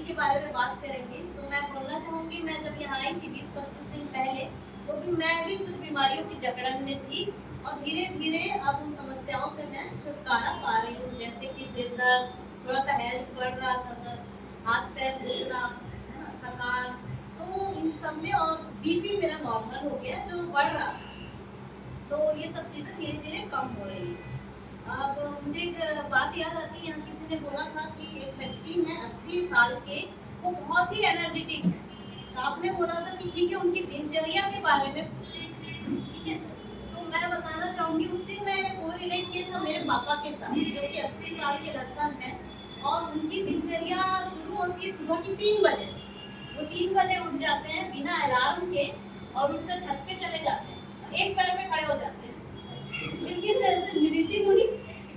के बारे में बात करेंगे। तो मैं बोलना चाहूँगी, मैं जब यहाँ आई थी 20-25 दिन पहले, तो भी मैं भी कुछ बीमारियों की जकड़न में थी और धीरे-धीरे अब उन समस्याओं से मैं छुटकारा पा रही हूँ। जैसे कि सिर दर्द, थोड़ा-सा हेल्थ बढ़ रहा था सर, हाथ-पैर दुखना, है ना, थकान, तो इन सब में, और बीपी मेरा नॉर्मल हो गया जो बढ़ रहा था। तो ये सब चीज़ें धीरे-धीरे कम हो रही हैं। अब मुझे एक बात याद आती है, यहाँ किसी ने बोला था कि एक व्यक्ति हैं 80 साल के, वो बहुत ही एनर्जेटिक हैं। तो आपने बोला था कि ठीक है, उनकी दिनचर्या के बारे में पूछें। ठीक है सर? तो मैं बताना चाहूँगी, उस दिन मैंने कोरिलेट किया था मेरे पापा के साथ, जो कि 80 साल के लगभग हैं, और उनकी दिनचर्या शुरू होती है सुबह की 3 बजे से। वो 3 बजे उठ जाते हैं बिना अलार्म के और उठकर छत पे चले जाते हैं। एक पैर पे खड़े हो जाते हैं। लेकिन जैसे ऋषि मुनि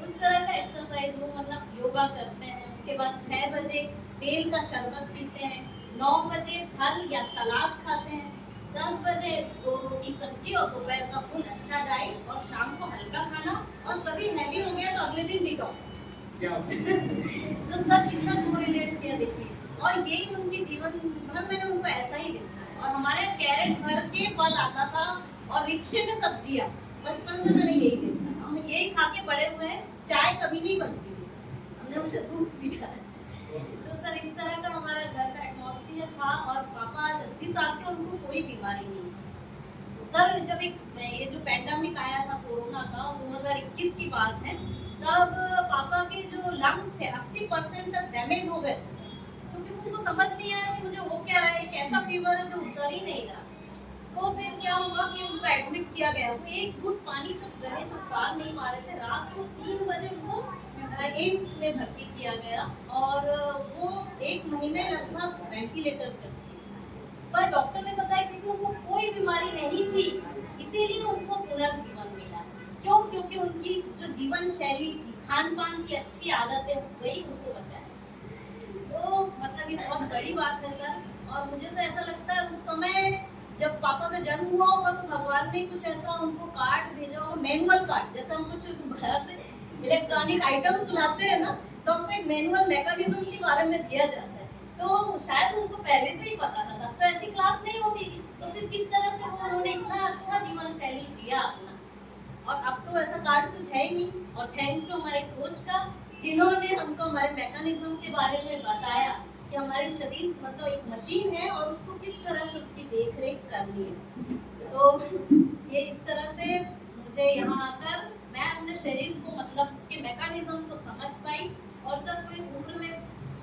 उस तरह का एक्सरसाइज, वो मतलब योगा करते हैं। उसके बाद 6 बजे बेल का शरबत पीते हैं, 9 बजे फल या सलाद खाते हैं, 10 बजे 2 रोटी सब्जी और दोपहर का फुल अच्छा डाइट, और शाम को हल्का खाना, और कभी हैवी हो गया तो अगले दिन डिटॉक्स। तो सब कितना कोरिलेट किया देखिए, और यही उनकी जीवन भर मैंने उनको ऐसा ही देखा है। और हमारे कैरेट भर के फल आता था और रिक्शे में सब्जियां, बचपन से मैंने यही देखा, हम यही खा के बड़े हुए हैं। चाय कभी नहीं बनती थी, हमने हमेशा दूध पिया है। तो सर इस तरह का हमारा घर का एटमॉस्फेयर था, और पापा आज 80 साल के, उनको कोई बीमारी नहीं थी। सर जब ये जो पैंडेमिक आया था कोरोना का, 2021 की बात है, तब पापा के जो लंग्स थे 80% तक डैमेज हो गए थे, क्योंकि उनको समझ नहीं आया कि मुझे हो क्या रहा है, एक ऐसा फीवर है जो उतर ही नहीं रहा। तो फिर क्या हुआ कि उनको एडमिट किया गया। वो एक घूंट पानी तक गले से उतार नहीं पा रहे थे। रात को 3 बजे उनको एम्स में भर्ती किया गया, और वो 1 महीने लगभग वेंटिलेटर पर थे। पर डॉक्टर ने बताया कि उनको कोई बीमारी नहीं थी, इसीलिए उनको पुनर्जीवन मिला। क्यों? क्योंकि उनकी जो जीवन शैली थी, खान पान की अच्छी आदतें, वही उनको बचाया। तो मतलब ये बहुत बड़ी बात है सर। और मुझे तो ऐसा लगता है, उस समय जब पापा का जन्म हुआ होगा तो भगवान ने कुछ ऐसा उनको कार्ड भेजा होगा, मैनुअल कार्ड, जैसे हम कुछ बाहर से इलेक्ट्रॉनिक आइटम्स लाते हैं ना, तो हमको एक मैनुअल मैकेनिज्म के बारे में दिया जाता है। तो शायद उनको पहले से ही पता था, तब तो ऐसी क्लास नहीं होती थी। तो फिर किस तरह से वो उन्होंने इतना अच्छा जीवन शैली जिया अपना। और अब तो ऐसा कार्ड कुछ है ही नहीं। और थैंक्स टू हमारे कोच का, जिन्होंने हमको हमारे मैकेनिज्म के बारे में बताया कि हमारे शरीर मतलब एक मशीन है, और उसको किस तरह से उसकी देख रेख करनी है। तो ये इस तरह से मुझे यहाँ आकर मैं अपने शरीर को मतलब उसके मैकेनिज्म को समझ पाई। और सर कोई उम्र में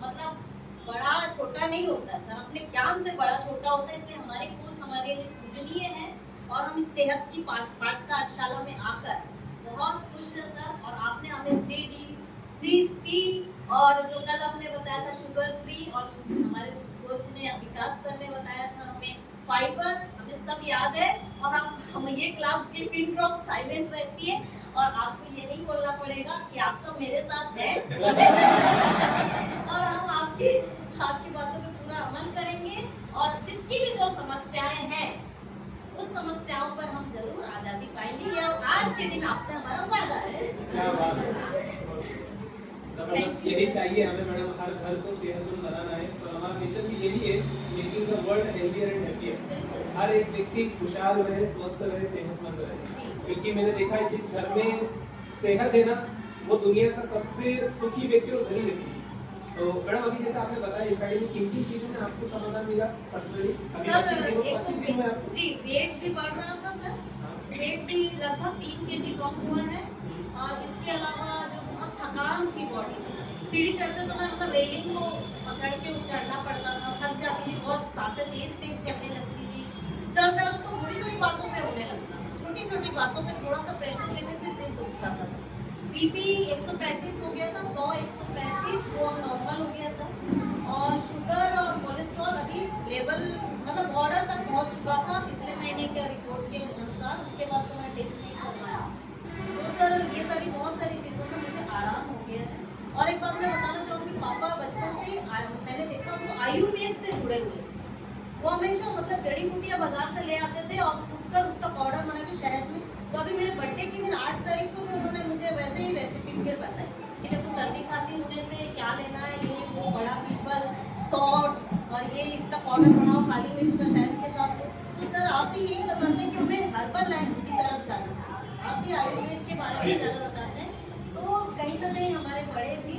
मतलब बड़ा छोटा नहीं होता सर, अपने ज्ञान से बड़ा छोटा होता है। इसलिए हमारे कोच हमारे लिए पूजनीय है, और हम इस सेहत की पाठशाला में आकर बहुत खुश है सर। और आपने हमें 3D 3C, और जो कल आपने बताया था शुगर फ्री, और हमारे कोच ने विकास सर ने बताया था हमें फाइबर, हमें सब याद है। और हम ये क्लास की पिन ड्रॉप साइलेंट रहती है, और आपको ये नहीं बोलना पड़ेगा कि आप सब मेरे साथ हैं। और हम आपकी बातों पे पूरा अमल करेंगे, और जिसकी भी जो समस्याएं हैं, उस समस्याओं पर हम जरूर आजादी पाएंगे। या आज के दिन आपसे हमारा वादा है। क्या बात है, यही चाहिए हमें मैडम। हर घर को सेहतमंद बनाना है, तो हमारा मिशन भी यही है, making the world healthier and happier. हर एक व्यक्ति खुशहाल रहे, स्वस्थ रहे, सेहतमंद रहे। क्योंकि मैंने देखा है जिस घर में सेहत है ना, वो दुनिया का सबसे सुखी व्यक्ति और धनी व्यक्ति। तो मैडम अभी जैसे आपने बताया स्टडी में किन किन चीजों में आपको समाधान मिला पर्सनली? जी वेट भी बढ़ रहा था सर, वेट भी लगभग 3 kg कम हुआ है। और इसके अलावा जो बहुत थकान थी बॉडी में, सीढ़ी चढ़ते समय मतलब रेलिंग को पकड़ के चढ़ना पड़ता था, थक जाती थी, बहुत सांसें तेज तेज चलने लगती थी। सर दर्द तो थोड़ी थोड़ी बातों पे होने लगता था, छोटी छोटी बातों पे थोड़ा सा प्रेशर लेने से सिर दुखता था सर। बीपी 135 हो गया था, 100 135 वो नॉर्मल हो गया सर। और शुगर और कोलेस्ट्रॉल अभी लेवल मतलब बॉर्डर तक पहुंच चुका था पिछले महीने के रिपोर्ट के अनुसार। उसके बाद तो मैं टेस्ट नहीं करवाया। तो सर ये सारी बहुत सारी चीज़ों में मुझे आराम हो गया है। और एक बात मैं बताना चाहूँगी, पापा बचपन से मैंने देखा उनको आयुर्वेद से जुड़े हुए। वो हमेशा मतलब जड़ी बूटियाँ बाजार से ले आते थे, और उठकर उसका पाउडर बना के शहद में। तो अभी मेरे बर्थडे के दिन 8 तारीख को भी उन्होंने मुझे वैसे ही रेसिपी फिर बताई कि देखो सर्दी खांसी होने से क्या लेना है, ये वो बड़ा पीपल, सौंठ, पाउडर बनाओ काली मिर्च का शहद के साथ। तो सर आप भी यही बताते हैं कि हमें हर्बल लाइन की तरफ जाना चाहिए, आप भी आयुर्वेद के बारे में ज़्यादा बताते हैं। तो कहीं ना कहीं हमारे बड़े भी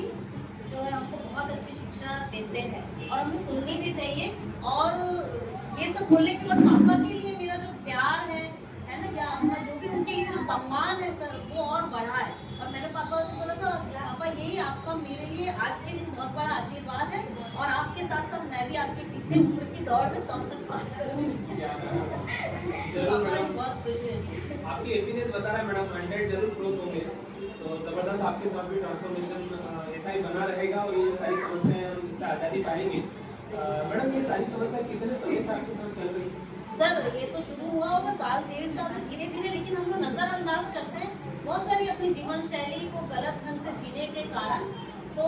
जो है हमको बहुत अच्छी शिक्षा देते हैं और हमें सुननी भी चाहिए। और ये सब बोलने के बाद पापा के लिए मेरा जो प्यार है ना, या अपना जो भी उनके लिए जो सम्मान है सर, वो और बढ़ा है। और मैंने पापा से बोला था, पापा यही आपका मेरे लिए आज के दिन बहुत बड़ा आशीर्वाद है और आपके साथ साथ मैं भी आपके पीछे उम्र की दौड़ में 100 तक बात करूँगी। जरूर मैडम, बहुत खुश है। आपकी हैप्पीनेस बता रहा है मैडम, 100 जरूर क्लोज होंगे। तो जबरदस्त आपके साथ भी ट्रांसफॉर्मेशन ऐसा ही बना रहेगा और ये सारी समस्याएं हम इससे आज़ादी पाएंगे। मैडम ये सारी समस्या कितने समय से आपके साथ चल रही है? सर ये तो शुरू हुआ होगा साल 1.5 साल से धीरे धीरे, लेकिन हम लोग नजरअंदाज करते हैं बहुत सारी अपनी जीवन शैली को गलत ढंग से जीने के कारण। तो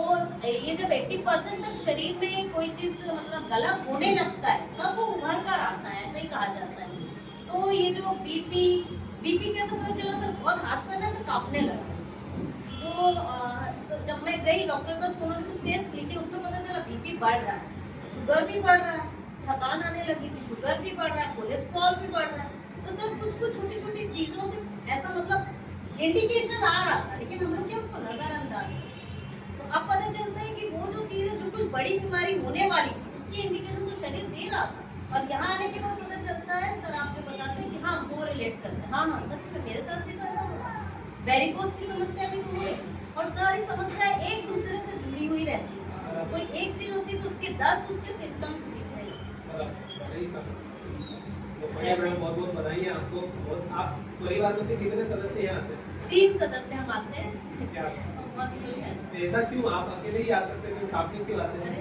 ये जब 80% तक शरीर में कोई चीज मतलब गलत होने लगता है तब वो उभर कर आता है, ऐसा ही कहा जाता है। तो ये जो बीपी कैसे पता चला सर, बहुत हाथ पैर ऐसे कांपने लगा। तो जब मैं गई डॉक्टर के पास तो उन्होंने कुछ टेस्ट की थी, उसमें पता चला बीपी बढ़ रहा है, शुगर भी बढ़ रहा है, थकान आने लगी थी, शुगर भी बढ़ रहा है, कोलेस्ट्रॉल भी बढ़ रहा है। तो सर कुछ कुछ छोटी छोटी चीजों से ऐसा मतलब इंडिकेशन आ रहा था, लेकिन हम लोग क्या उसको नजरअंदाज करते। तो अब पता चलता है कि वो जो चीज है जो कुछ बड़ी बीमारी होने वाली थी उसकी इंडिकेशन तो शरीर दे रहा था, और यहाँ आने के बाद पता चलता है सर आप जो बताते हैं कि हाँ वो रिलेट करते हैं। हाँ हाँ सच में मेरे साथ भी तो ऐसा हुआ, वेरिकोस की समस्या भी तो हुई और सारी समस्याएं एक दूसरे से जुड़ी हुई रहती है। कोई एक चीज होती है तो उसके 10 उसके सिम्टम्स दिखते हैं। सही कहा। तो बढ़िया मैडम, बहुत बहुत बधाई है आपको। और आप परिवार में से कितने सदस्य यहाँ आते हैं? 3 सदस्य हम आते हैं। क्या बहुत खुश हैं। ऐसा क्यों, आप अकेले ही आ सकते हैं, साथ में क्यों आते हैं?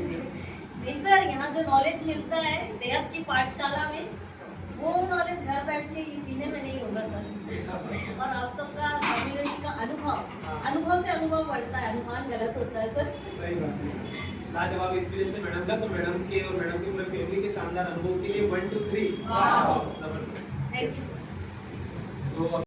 नहीं सर, यहाँ जो नॉलेज मिलता है सेहत की पाठशाला में, वो नॉलेज घर बैठ के पीने में नहीं होगा सर। और आप सबका कम्युनिटी का अनुभव से अनुभव बढ़ता है, अनुमान गलत होता है सर। सही बात है। लाजवाब एक्सपीरियंस है मैडम का। तो मैडम के और मैडम की पूरी फैमिली के शानदार अनुभव के लिए 1 2 3 थैंक यू सर। तो